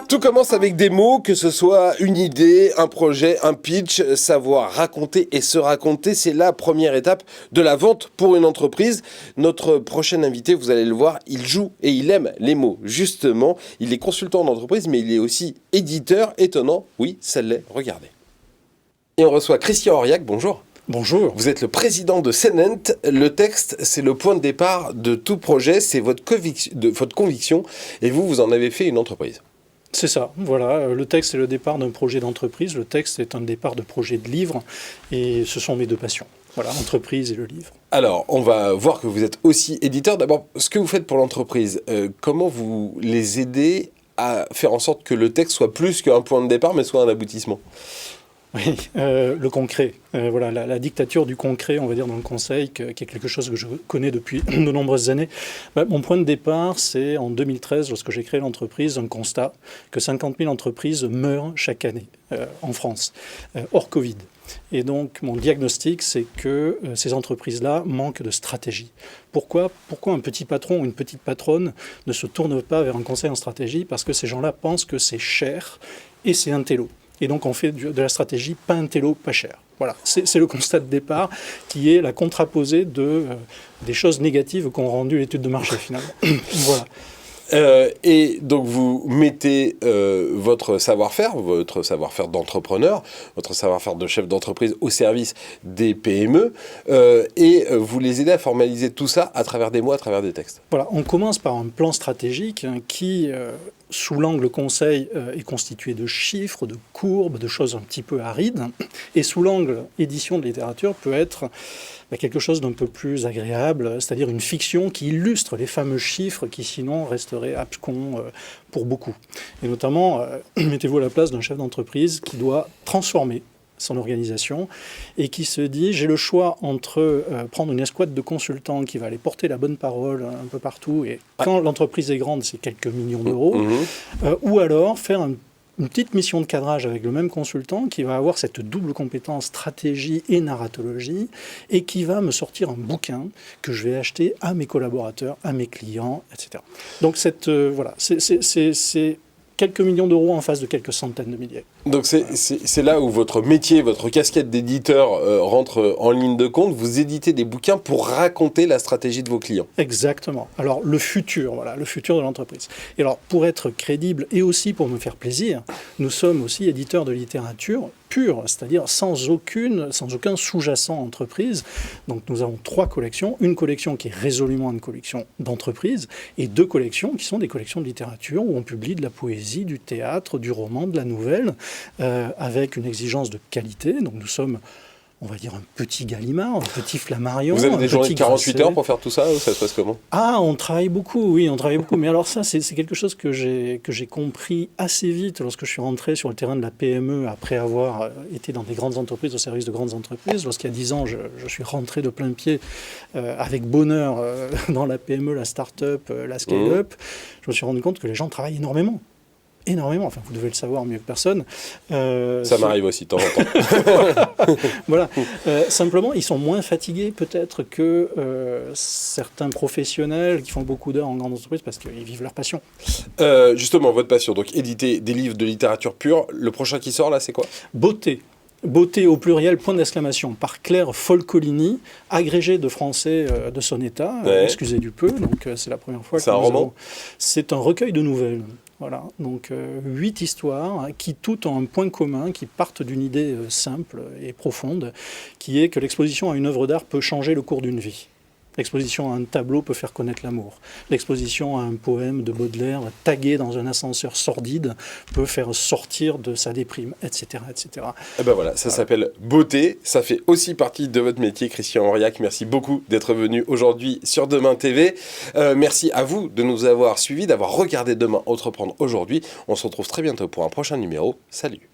Tout commence avec des mots, que ce soit une idée, un projet, un pitch, savoir raconter et se raconter, c'est la première étape de la vente pour une entreprise. Notre prochain invité, vous allez le voir, il joue et il aime les mots. Justement, il est consultant en entreprise, mais il est aussi éditeur. Étonnant, oui, ça l'est, regardez. Et on reçoit Christian Auriac, bonjour. Bonjour. Vous êtes le président de Cement. Le texte, c'est le point de départ de tout projet, c'est votre conviction, et vous en avez fait une entreprise. C'est ça, voilà. Le texte, c'est le départ d'un projet d'entreprise. Le texte est un départ de projet de livre. Et ce sont mes deux passions. Voilà, l'entreprise et le livre. Alors, on va voir que vous êtes aussi éditeur. D'abord, ce que vous faites pour l'entreprise, comment vous les aidez à faire en sorte que le texte soit plus qu'un point de départ, mais soit un aboutissement ? Oui, le concret. Voilà, la dictature du concret, on va dire, dans le conseil, qui est quelque chose que je connais depuis de nombreuses années. Mon point de départ, c'est en 2013, lorsque j'ai créé l'entreprise, un constat que 50 000 entreprises meurent chaque année en France, hors Covid. Et donc, mon diagnostic, c'est que ces entreprises-là manquent de stratégie. Pourquoi un petit patron ou une petite patronne ne se tourne pas vers un conseil en stratégie ? Parce que ces gens-là pensent que c'est cher et c'est un télo. Et donc, on fait de la stratégie pas un télo, pas cher. Voilà, c'est le constat de départ qui est la contraposée des choses négatives qu'ont rendu l'étude de marché, finalement. Voilà. Et donc, vous mettez votre savoir-faire d'entrepreneur, votre savoir-faire de chef d'entreprise au service des PME, et vous les aidez à formaliser tout ça à travers des mots, à travers des textes. Voilà, on commence par un plan stratégique qui, sous l'angle conseil, est constitué de chiffres, de courbes, de choses un petit peu arides, et sous l'angle édition de littérature peut être quelque chose d'un peu plus agréable, c'est-à-dire une fiction qui illustre les fameux chiffres qui sinon resteraient abscons pour beaucoup. Et notamment, mettez-vous à la place d'un chef d'entreprise qui doit transformer son organisation et qui se dit j'ai le choix entre prendre une escouade de consultants qui va aller porter la bonne parole un peu partout, et quand l'entreprise est grande c'est quelques millions d'euros, ou alors faire une petite mission de cadrage avec le même consultant qui va avoir cette double compétence stratégie et narratologie et qui va me sortir un bouquin que je vais acheter à mes collaborateurs, à mes clients, etc. Donc voilà, c'est quelques millions d'euros en face de quelques centaines de milliers. Donc c'est là où votre métier, votre casquette d'éditeur rentre en ligne de compte. Vous éditez des bouquins pour raconter la stratégie de vos clients. Exactement. Alors le futur de l'entreprise. Et alors pour être crédible et aussi pour me faire plaisir, nous sommes aussi éditeurs de littérature pure, c'est-à-dire sans aucun sous-jacent entreprise. Donc nous avons 3 collections, une collection qui est résolument une collection d'entreprise et 2 collections qui sont des collections de littérature où on publie de la poésie, du théâtre, du roman, de la nouvelle, avec une exigence de qualité. Donc nous sommes, on va dire, un petit Gallimard, un petit Flammarion. Vous avez des journées de 48 heures pour faire tout ça, ou ça se passe comment ? Ah, on travaille beaucoup. Mais alors ça, c'est quelque chose que j'ai compris assez vite lorsque je suis rentré sur le terrain de la PME après avoir été dans des grandes entreprises, au service de grandes entreprises. Lorsqu'il y a 10 ans, je suis rentré de plein pied avec bonheur dans la PME, la start-up, la scale-up. Je me suis rendu compte que les gens travaillent énormément. Enfin vous devez le savoir mieux que personne. Ça m'arrive aussi de temps en temps. Voilà. Simplement, ils sont moins fatigués peut-être que certains professionnels qui font beaucoup d'heures en grande entreprise parce qu'ils vivent leur passion. Justement, votre passion, donc éditer des livres de littérature pure. Le prochain qui sort là, c'est quoi ? Beauté. Beauté au pluriel, point d'exclamation, par Claire Folcolini, agrégée de français de son état, excusez du peu, donc c'est la première fois que c'est un roman ? C'est un recueil de nouvelles. Voilà, donc 8 histoires qui toutes ont un point commun, qui partent d'une idée simple et profonde, qui est que l'exposition à une œuvre d'art peut changer le cours d'une vie. L'exposition à un tableau peut faire connaître l'amour. L'exposition à un poème de Baudelaire tagué dans un ascenseur sordide peut faire sortir de sa déprime, etc. etc. Et ben voilà, ça s'appelle Beauté. Ça fait aussi partie de votre métier, Christian Auriac. Merci beaucoup d'être venu aujourd'hui sur Demain TV. Merci à vous de nous avoir suivis, d'avoir regardé Demain Entreprendre aujourd'hui. On se retrouve très bientôt pour un prochain numéro. Salut.